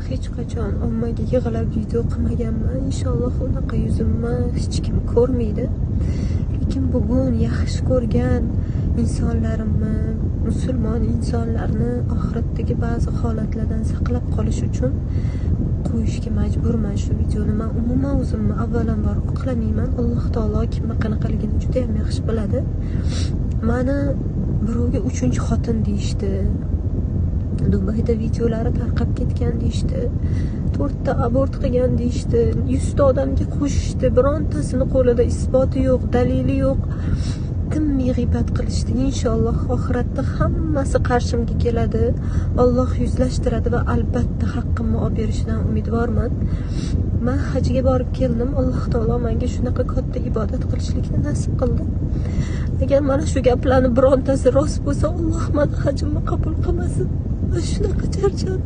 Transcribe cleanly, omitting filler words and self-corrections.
hech qachon ommaga yig'lab video qilmaganman. Inshaalloh unaqa yuzimni hech kim ko'rmaydi. Lekin bugun yaxshi ko'rgan insonlarimni, musulmon insonlarni oxiratdagi ba'zi holatlardan saqlab qolish uchun qo'yishga majburman shu videoni. Men umuman o'zimni avvalambor oqlamayman. Alloh taolo kimni qanaqaligini juda ham yaxshi biladi. Meni birovga 3-xotin deyishdi. Dubayda videolari tarqab ketgan deyishdi. 4 ta abort qilgan deyishdi. 100 ta odamga qo'shishdi. Birontasini qo'lida isboti yo'q, dalili yo'q. Tinmay g'iybat qilishdi. Inshaalloh oxiratda hammasi qarshimga keladi. Alloh yuzlashtiradi va albatta haqqimni olib berishidan umidvorman. Men hajga borib keldim. Alloh taolo menga shunaqa katta ibodat qilishlikni nasib qildi. Agar mana shu gaplarning birontasi rost bo'lsa, Alloh meni hajimni qabul qilmasin. Shunaqa charchadim.